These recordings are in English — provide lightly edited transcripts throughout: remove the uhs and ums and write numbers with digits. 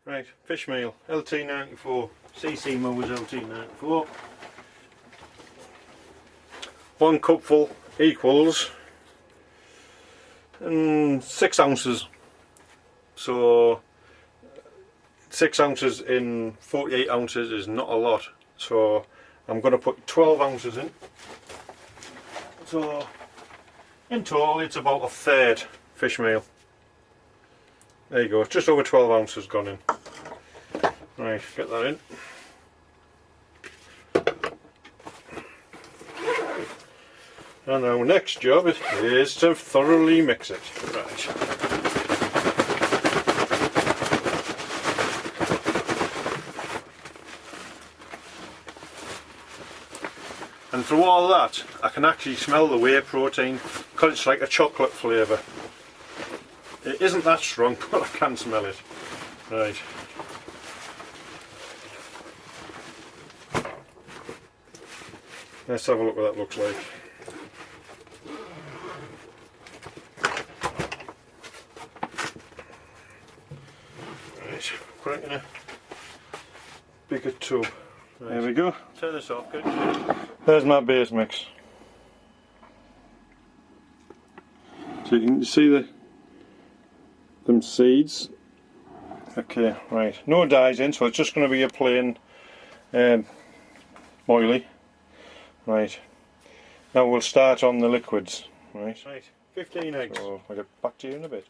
Right, fish meal, LT94, CC Mowers LT94. 1 cupful equals 6 ounces. So 6 ounces in 48 ounces is not a lot. So I'm going to put 12 ounces in. So in total it's about a third fish meal. There you go, just over 12 ounces gone in. Right, get that in. And our next job is to thoroughly mix it. Right. And through all that, I can actually smell the whey protein because it's like a chocolate flavour. It isn't that strong, but I can smell it. Right. Let's have a look what that looks like. Right, put it in a bigger tub. Right. There we go. Turn this off, good. There's my base mix. So you can see them seeds. Okay, right. No dyes in, so it's just going to be a plain BOILIE. Right. Now we'll start on the liquids. Right. Right. 15 eggs. So I'll get back to you in a bit.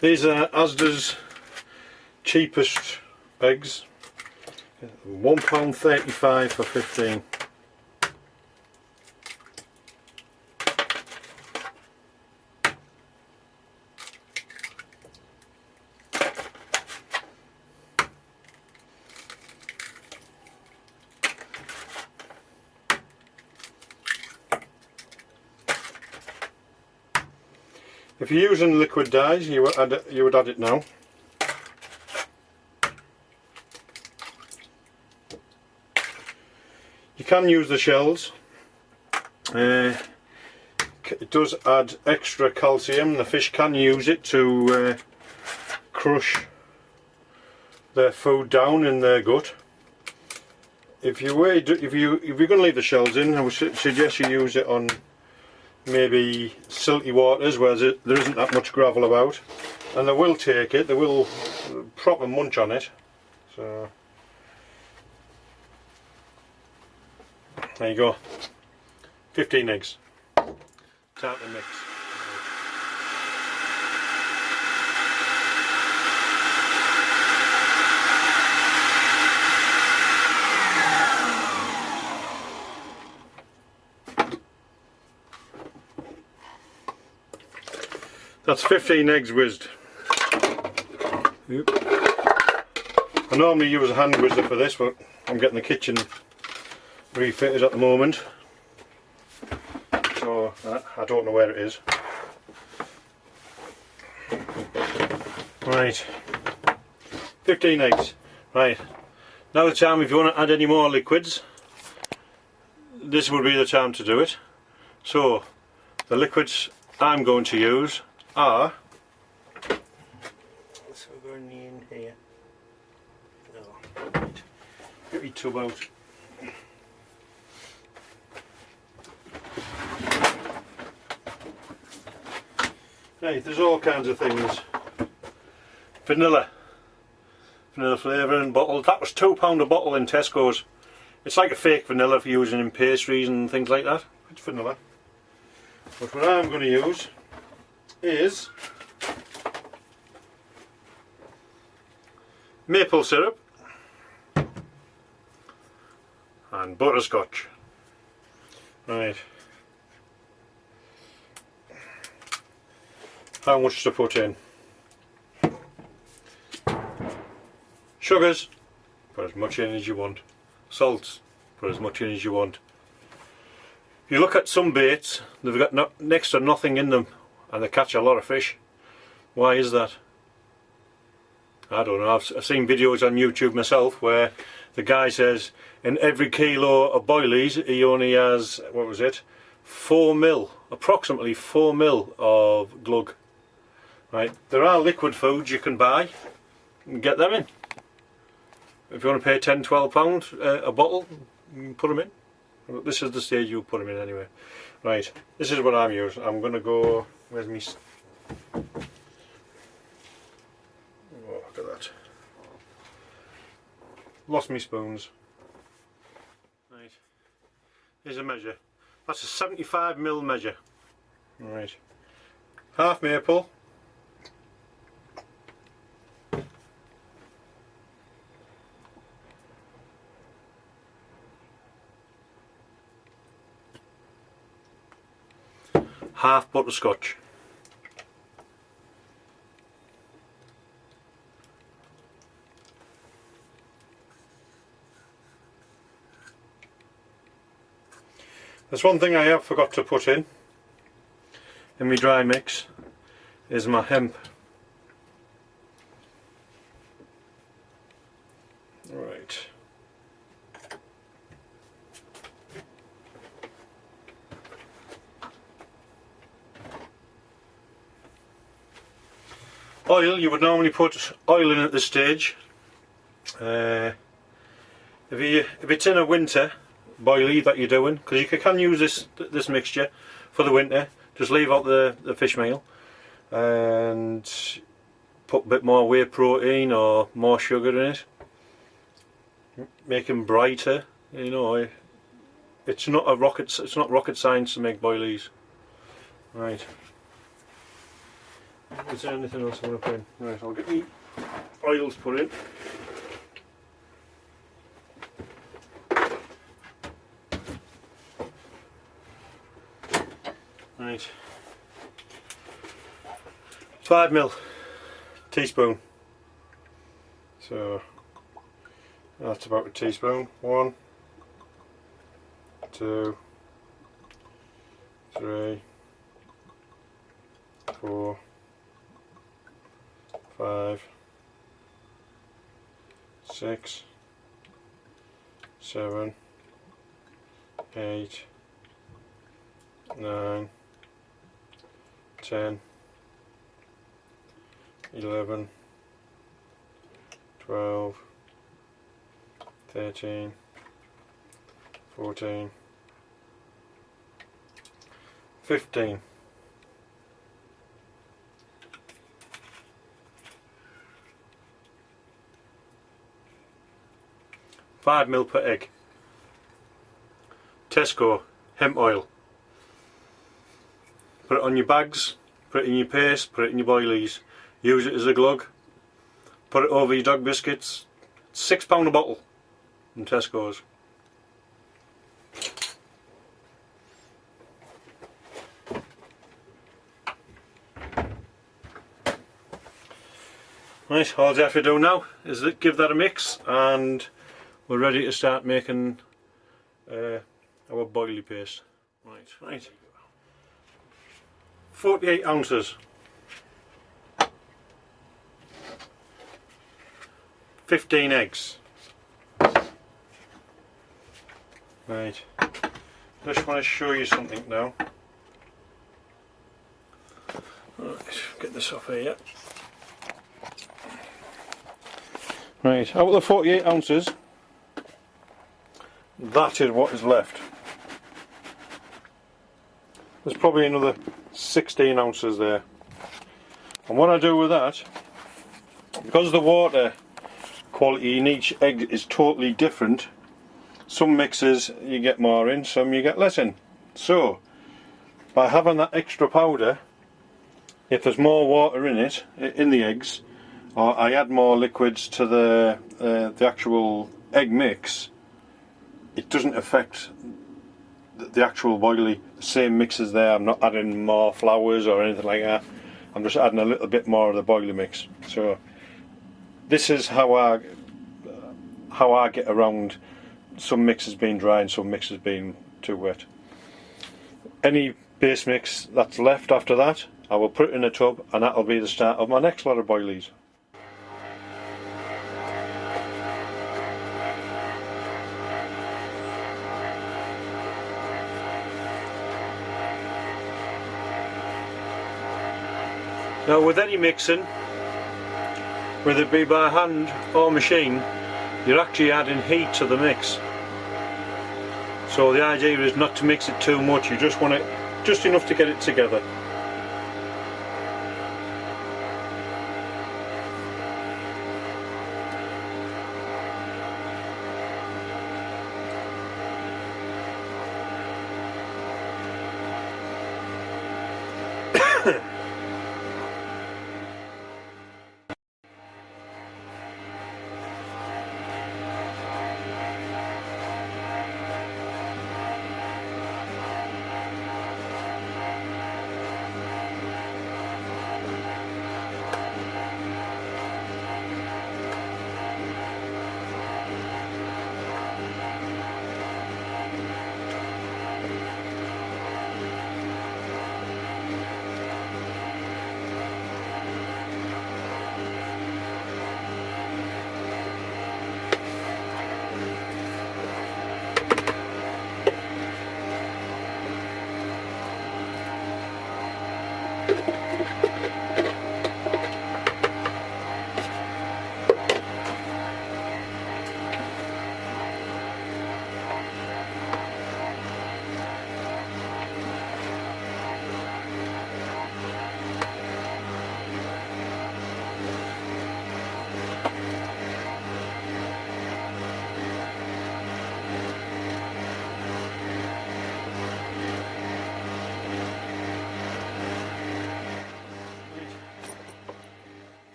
These are Asda's cheapest eggs. £1.35 for 15. If you're using liquid dyes, you would add it now. You can use the shells. It does add extra calcium. The fish can use it to crush their food down in their gut. If you're going to leave the shells in, I would suggest you use it on maybe silty waters where there isn't that much gravel about, and they will take it, they will proper munch on it. So there you go, 15 eggs. Time to mix. That's 15 eggs whizzed. Yep. I normally use a hand whizzer for this, but I'm getting the kitchen refitted at the moment, so I don't know where it is. Right, 15 eggs. Right, now the time, if you want to add any more liquids, this would be the time to do it. So the liquids I'm going to use are, so we're going in here. No, right. Get your tub out. Right, there's all kinds of things. Vanilla flavouring bottle. That was £2 a bottle in Tesco's. It's like a fake vanilla for using in pastries and things like that. It's vanilla. But what I'm going to use is maple syrup and butterscotch. Right. How much to put in? Sugars, put as much in as you want. Salts, put as much in as you want. You look at some baits, they've got next to nothing in them and they catch a lot of fish. Why is that? I don't know. I've seen videos on YouTube myself where the guy says in every kilo of boilies he only has, what was it, 4 mil, approximately 4 mil of glug. Right, there are liquid foods you can buy and get them in. If you want to pay £10–12 a bottle, you can put them in. This is the stage you put them in anyway. Right, this is what I'm using. I'm going to go, where's me? Oh, look at that. Lost me spoons. Right, here's a measure. That's a 75 ml measure. Right, half maple. Half butterscotch. There's one thing I have forgot to put in my dry mix is my hemp. Right. Oil, you would normally put oil in at this stage. If it's in a winter boilie that you're doing, because you can use this mixture for the winter, just leave out the fish meal and put a bit more whey protein or more sugar in it, make them brighter. You know, it's not rocket science to make boilies. Right. Is there anything else I want to put in? Right, I'll get me oils put in. Right. 5 ml teaspoon. So that's about a teaspoon. 1, 2, 3, 4, 5, 6, 7, 8, 9, 10, 11, 12, 13, 14, 15. 5 ml per egg. Tesco hemp oil. Put it on your bags, put it in your paste, put it in your boilies. Use it as a glug. Put it over your dog biscuits. £6 a bottle from Tesco's. Right, all you have to do now is give that a mix and we're ready to start making our boilie paste. Right. 48 ounces. 15 eggs. Right. Just want to show you something now. Right, get this off here. Right, out of the 48 ounces, that is what is left. There's probably another 16 ounces there. And what I do with that, because the water quality in each egg is totally different, some mixes you get more in, some you get less in. So, by having that extra powder, if there's more water in it, in the eggs, or I add more liquids to the actual egg mix, it doesn't affect the actual boilie. The same mix is there. I'm not adding more flours or anything like that. I'm just adding a little bit more of the boilie mix. So this is how I get around some mixes being dry and some mixes being too wet. Any base mix that's left after that, I will put it in a tub, and that'll be the start of my next lot of boilies. Now with any mixing, whether it be by hand or machine, you're actually adding heat to the mix. So the idea is not to mix it too much, you just want it just enough to get it together.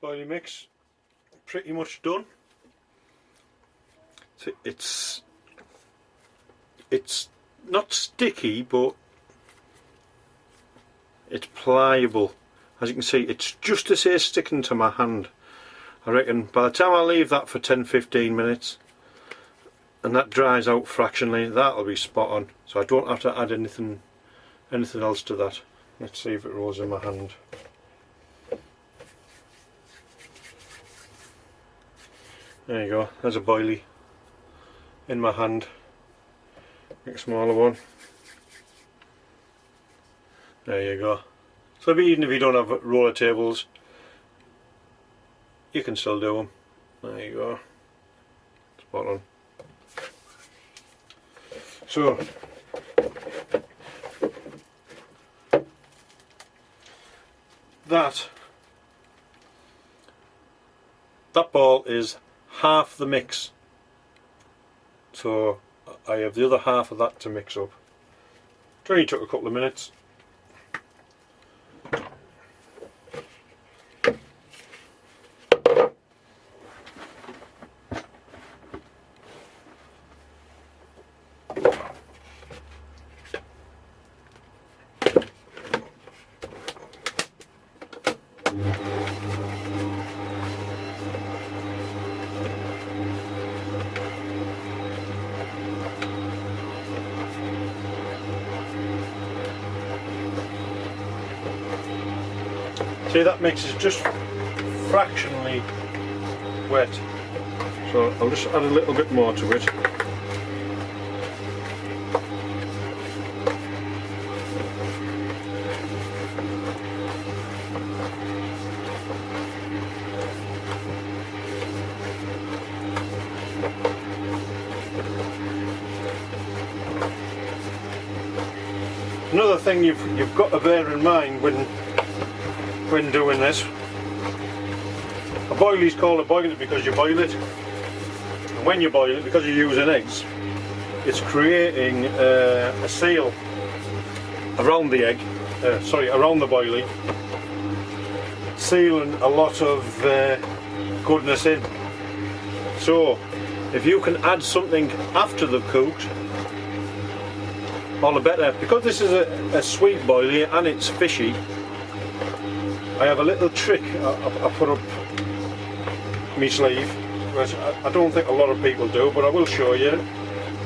Boilie mix pretty much done. So it's not sticky, but it's pliable. As you can see, it's just to say sticking to my hand. I reckon by the time I leave that for 10-15 minutes and that dries out fractionally, that'll be spot on. So I don't have to add anything else to that. Let's see if it rolls in my hand. There you go, there's a boilie in my hand. Make a smaller one. There you go. So even if you don't have roller tables, you can still do them. There you go. Spot on. So that ball is half the mix, so I have the other half of that to mix up. It only took a couple of minutes. See, that mix is just fractionally wet, so I'll just add a little bit more to it. Another thing you've got to bear in mind when doing this, a boilie is called a boilie because you boil it, and when you boil it, because you're using eggs, it's creating a seal around the egg, around the boilie, sealing a lot of goodness in. So if you can add something after they've cooked, all the better. Because this is a sweet boilie and it's fishy, I have a little trick I put up my sleeve, which I don't think a lot of people do, but I will show you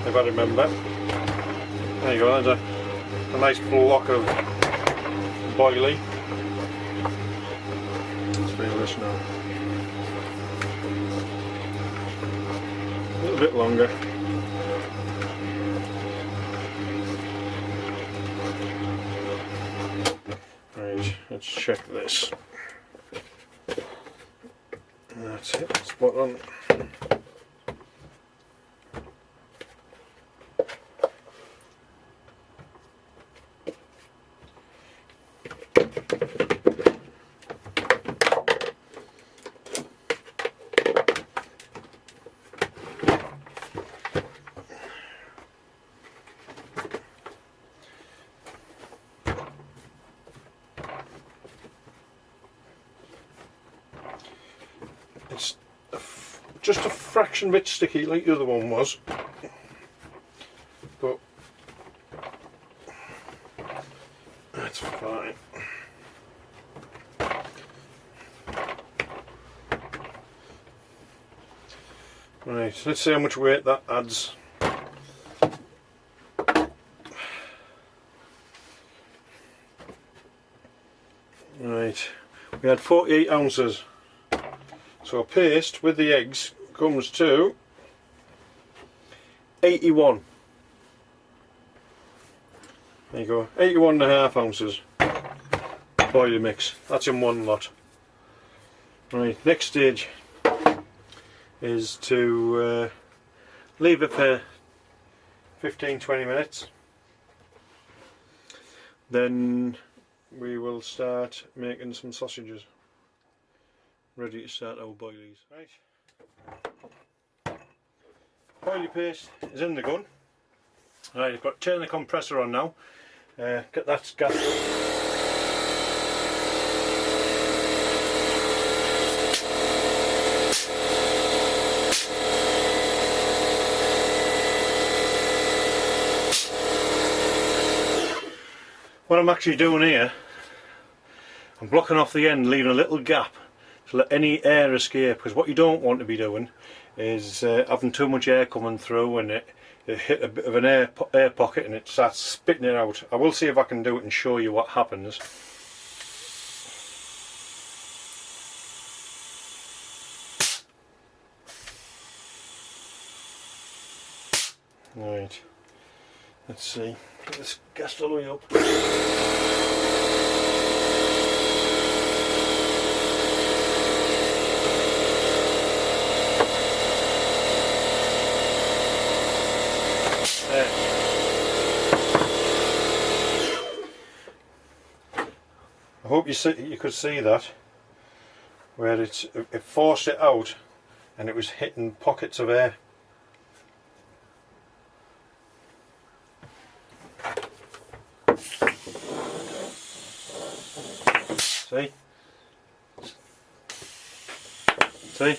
if I remember. There you go, there's a nice block of BOILIE. Let's feel this now. A little bit longer. Right, let's check this. That's it, spot on. It's just a fraction bit sticky like the other one was, but that's fine. Right, let's see how much weight that adds. Right, we had 48 ounces. So a paste with the eggs comes to 81. There you go, 81.5 ounces BOILIE mix. That's in one lot. Right, next stage is to leave it for 15-20 minutes. Then we will start making some sausages. Ready to start our boilies. Right. BOILIE paste is in the gun. Right, I've got to turn the compressor on now. Get that gas up. What I'm actually doing here, I'm blocking off the end, leaving a little gap to let any air escape, because what you don't want to be doing is having too much air coming through and it hit a bit of an air pocket and it starts spitting it out. I will see if I can do it and show you what happens. Right, let's see, get this gas all the way up. I hope you could see that, where it forced it out and it was hitting pockets of air. See? See?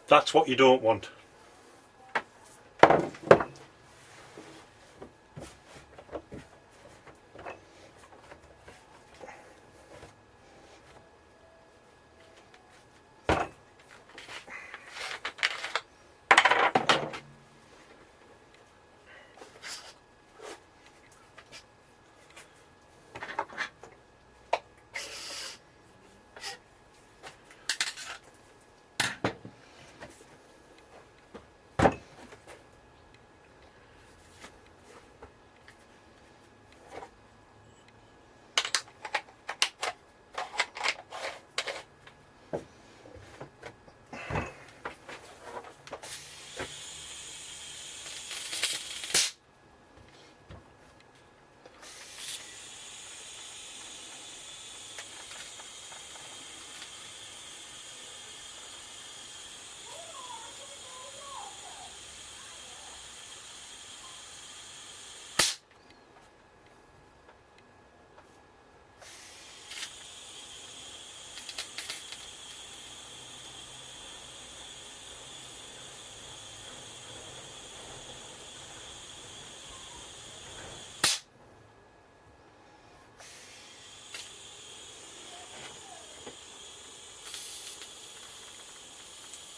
That's what you don't want.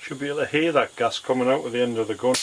Should be able to hear that gas coming out of the end of the gun.